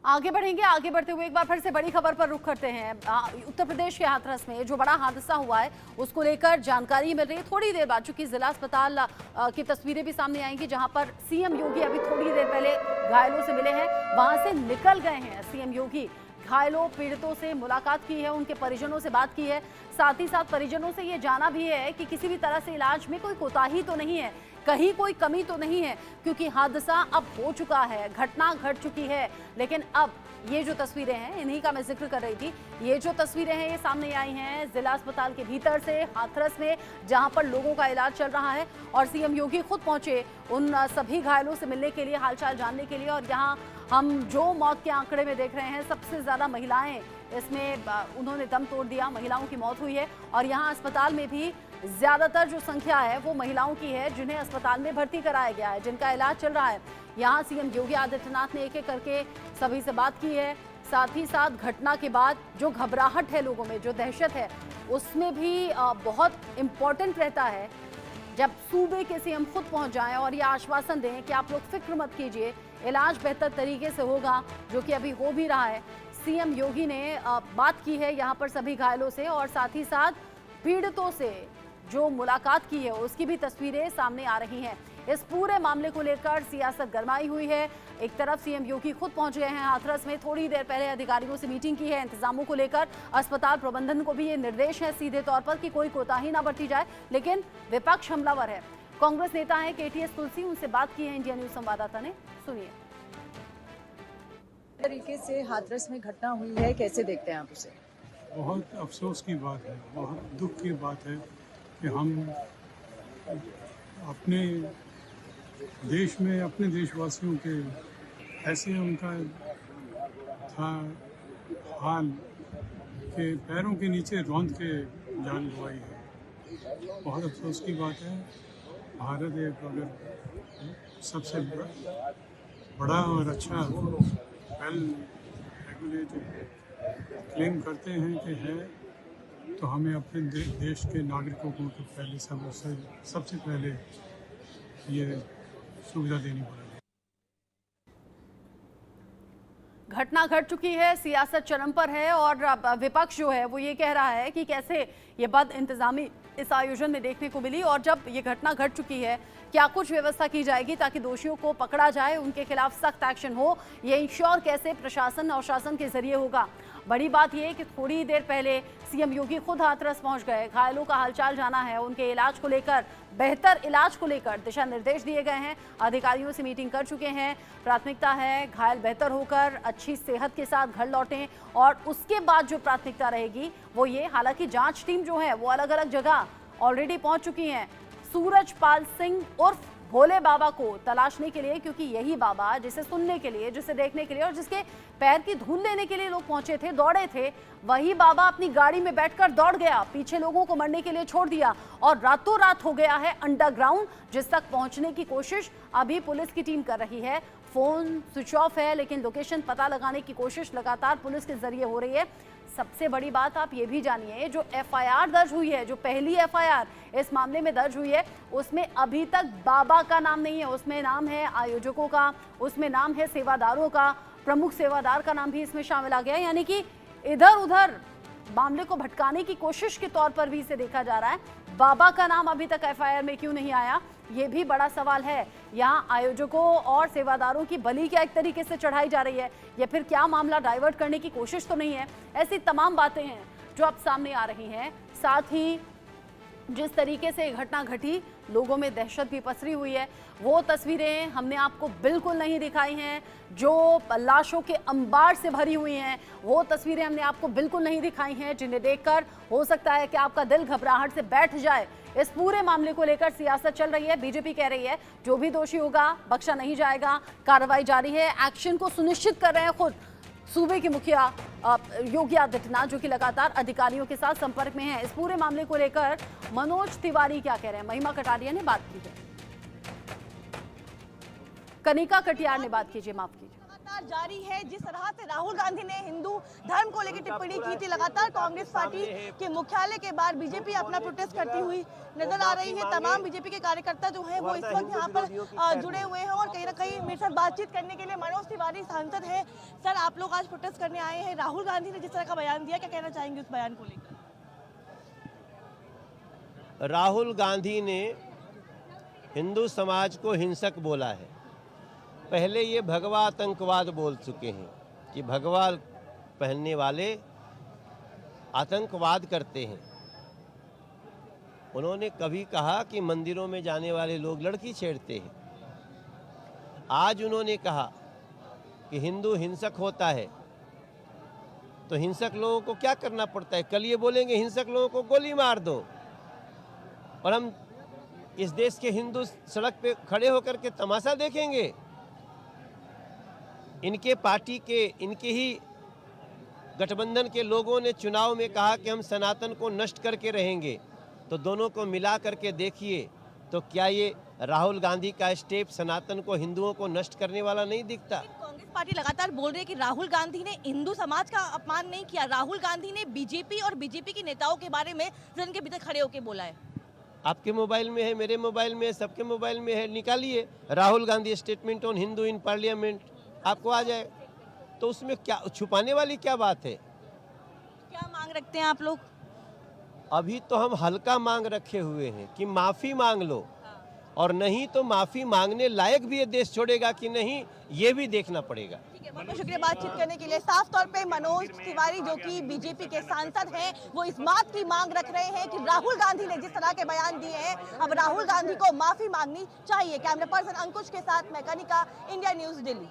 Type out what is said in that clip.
आगे बढ़ेंगे। आगे बढ़ते हुए एक बार फिर से बड़ी खबर पर रुख करते हैं। उत्तर प्रदेश के हाथरस में जो बड़ा हादसा हुआ है उसको लेकर जानकारी मिल रही है थोड़ी देर बाद, चूंकि जिला अस्पताल की तस्वीरें भी सामने आएंगी जहां पर सीएम योगी अभी थोड़ी देर पहले घायलों से मिले हैं, वहां से निकल गए हैं सीएम योगी। घायलों पीड़ितों से मुलाकात की है, उनके परिजनों से बात की है, साथ ही साथ परिजनों से ये जाना भी है कि किसी भी तरह से इलाज में कोई कोताही तो नहीं है, कहीं कोई कमी तो नहीं है, क्योंकि हादसा अब हो चुका है, घटना घट चुकी है। लेकिन अब ये जो तस्वीरें हैं, इन्हीं का मैं जिक्र कर रही थी, ये जो तस्वीरें हैं ये सामने आई हैं जिला अस्पताल के भीतर से, हाथरस में, जहां पर लोगों का इलाज चल रहा है और सीएम योगी खुद पहुंचे उन सभी घायलों से मिलने के लिए, हालचाल जानने के लिए। और यहाँ हम जो मौत के आंकड़े में देख रहे हैं, सबसे ज्यादा महिलाएं इसमें उन्होंने दम तोड़ दिया, महिलाओं की मौत हुई है। और यहाँ अस्पताल में भी ज्यादातर जो संख्या है वो महिलाओं की है जिन्हें अस्पताल में भर्ती कराया गया है, जिनका इलाज चल रहा है। यहाँ सीएम योगी आदित्यनाथ ने एक एक करके सभी से बात की है। साथ ही साथ घटना के बाद जो घबराहट है लोगों में, जो दहशत है, उसमें भी बहुत इम्पोर्टेंट रहता है जब सूबे के सीएम खुद पहुंच जाएं और ये आश्वासन दें कि आप लोग फिक्र मत कीजिए, इलाज बेहतर तरीके से होगा, जो कि अभी हो भी रहा है। सीएम योगी ने बात की है यहाँ पर सभी घायलों से और साथ ही साथ पीड़ितों से जो मुलाकात की है उसकी भी तस्वीरें सामने आ रही हैं। इस पूरे मामले को लेकर सियासत गरमाई हुई है। एक तरफ सीएम योगी खुद पहुंच गए हैं हाथरस में, थोड़ी देर पहले अधिकारियों से मीटिंग की है इंतजामों को लेकर। अस्पताल प्रबंधन को भी ये निर्देश है सीधे तौर पर कि कोई कोताही ना बरती जाए, लेकिन विपक्ष हमलावर है। कांग्रेस नेता है केटीएस तुलसी, उनसे बात की है इंडिया न्यूज संवाददाता ने, सुनिए। तरीके से हाथरस में घटना हुई है, कैसे देखते हैं आप उसे? बहुत अफसोस की बात है, बहुत दुख की बात है कि हम अपने देश में अपने देशवासियों के ऐसे उनका था हाल कि पैरों के नीचे रौंद के जान गंवाई है। बहुत अफसोस की बात है। भारत एक अगर सबसे बड़ा और अच्छा वेल रेगुलेटेड क्लेम करते हैं कि है, तो हमें अपने देश के नागरिकों को तो पहले सबसे पहले ये सुविधा देनी पड़ेगी। घटना घट चुकी है, सियासत चरम पर है और विपक्ष जो है वो ये कह रहा है कि कैसे ये बद इंतजामी इस आयोजन में देखने को मिली और जब ये घटना घट चुकी है क्या कुछ व्यवस्था की जाएगी ताकि दोषियों को पकड़ा जाए, उनके खिलाफ सख्त एक्शन हो, ये इंश्योर कैसे प्रशासन और शासन के जरिए होगा। बड़ी बात यह है कि थोड़ी देर पहले सीएम योगी खुद हाथरस पहुंच गए, घायलों का हालचाल जाना है, उनके इलाज को लेकर, बेहतर इलाज को लेकर दिशा निर्देश दिए गए हैं, अधिकारियों से मीटिंग कर चुके हैं। प्राथमिकता है घायल बेहतर होकर अच्छी सेहत के साथ घर लौटें और उसके बाद जो प्राथमिकता रहेगी वो ये, हालांकि जांच टीम जो है वो अलग अलग जगह ऑलरेडी पहुंच चुकी हैं सूरजपाल सिंह उर्फ भोले बाबा को तलाशने के लिए, क्योंकि यही बाबा जिसे सुनने के लिए, जिसे देखने के लिए और जिसके पैर की धूल लेने के लिए लोग पहुंचे थे, दौड़े थे, वही बाबा अपनी गाड़ी में बैठकर दौड़ गया, पीछे लोगों को मरने के लिए छोड़ दिया और रातों रात हो गया है अंडरग्राउंड, जिस तक पहुंचने की कोशिश अभी पुलिस की टीम कर रही है। फोन स्विच ऑफ है लेकिन लोकेशन पता लगाने की कोशिश लगातार पुलिस के जरिए हो रही है। सबसे बड़ी बात आप ये भी जानिए, जो एफआईआर दर्ज हुई है, जो पहली एफआईआर इस मामले में दर्ज हुई है, उसमें अभी तक बाबा का नाम नहीं है, उसमें नाम है आयोजकों का, उसमें नाम है सेवादारों का, प्रमुख सेवादार का नाम भी इसमें शामिल आ गया, यानी कि इधर उधर मामले को भटकाने की कोशिश के तौर पर भी इसे देखा जा रहा है। बाबा का नाम अभी तक एफआईआर में क्यों नहीं आया, ये भी बड़ा सवाल है। यहाँ आयोजकों और सेवादारों की बलि क्या एक तरीके से चढ़ाई जा रही है, या फिर क्या मामला डाइवर्ट करने की कोशिश तो नहीं है। ऐसी तमाम बातें हैं जो अब सामने आ रही हैं। साथ ही जिस तरीके से घटना घटी, लोगों में दहशत भी पसरी हुई है, वो तस्वीरें हमने आपको बिल्कुल नहीं दिखाई हैं। जो लाशों के अंबार से भरी हुई हैं वो तस्वीरें हमने आपको बिल्कुल नहीं दिखाई हैं, जिन्हें देखकर हो सकता है कि आपका दिल घबराहट से बैठ जाए। इस पूरे मामले को लेकर सियासत चल रही है, बीजेपी कह रही है जो भी दोषी होगा बख्शा नहीं जाएगा, कार्रवाई जारी है। एक्शन को सुनिश्चित कर रहे हैं खुद सूबे के मुखिया योगी आदित्यनाथ, जो कि लगातार अधिकारियों के साथ संपर्क में हैं। इस पूरे मामले को लेकर मनोज तिवारी क्या कह रहे हैं, महिमा कटारिया ने बात की है, कनिका कटियार ने बात कीजिए, माफ कीजिए। लगातार जारी है। जिस तरह से राहुल गांधी ने हिंदू धर्म को लेकर टिप्पणी की थी, लगातार कांग्रेस पार्टी के मुख्यालय के बाहर बीजेपी अपना प्रोटेस्ट करती हुई नजर आ रही है। तमाम बीजेपी के कार्यकर्ता जो है वो इस वक्त यहाँ पर जुड़े हुए हैं और कहीं ना कहीं मेरे साथ बातचीत करने के लिए मनोज तिवारी सांसद है। सर, आप लोग आज प्रोटेस्ट करने आए हैं, राहुल गांधी ने जिस तरह का बयान दिया, क्या कहना चाहेंगे उस बयान को लेकर? राहुल गांधी ने हिंदू समाज को हिंसक बोला है। पहले ये भगवा आतंकवाद बोल चुके हैं कि भगवा पहनने वाले आतंकवाद करते हैं। उन्होंने कभी कहा कि मंदिरों में जाने वाले लोग लड़की छेड़ते हैं। आज उन्होंने कहा कि हिंदू हिंसक होता है। तो हिंसक लोगों को क्या करना पड़ता है? कल ये बोलेंगे हिंसक लोगों को गोली मार दो, और हम इस देश के हिंदू सड़क पे खड़े होकर के तमाशा देखेंगे। इनके पार्टी के, इनके ही गठबंधन के लोगों ने चुनाव में कहा कि हम सनातन को नष्ट करके रहेंगे। तो दोनों को मिला करके देखिए तो क्या ये राहुल गांधी का स्टेप सनातन को, हिंदुओं को नष्ट करने वाला नहीं दिखता? कांग्रेस पार्टी लगातार बोल रही है कि राहुल गांधी ने हिंदू समाज का अपमान नहीं किया। राहुल गांधी ने बीजेपी और बीजेपी के नेताओं के बारे में सदन के भीतर खड़े होकर बोला है। आपके मोबाइल में है, मेरे मोबाइल में है, सबके मोबाइल में है, निकालिए Rahul Gandhi statement on Hindu in parliament, आपको आ जाएगा। तो उसमें क्या छुपाने वाली क्या बात है? क्या मांग रखते हैं आप लोग? अभी तो हम हल्का मांग रखे हुए हैं कि माफ़ी मांग लो, और नहीं तो माफ़ी मांगने लायक भी ये देश छोड़ेगा कि नहीं, ये भी देखना पड़ेगा। बहुत बहुत शुक्रिया बातचीत करने के लिए। साफ तौर पे मनोज तिवारी जो कि बीजेपी के सांसद हैं, वो इस बात की मांग रख रहे हैं कि राहुल गांधी ने जिस तरह के बयान दिए हैं, अब राहुल गांधी को माफी मांगनी चाहिए। कैमरा पर्सन अंकुश के साथ मैं कनिका, इंडिया न्यूज दिल्ली।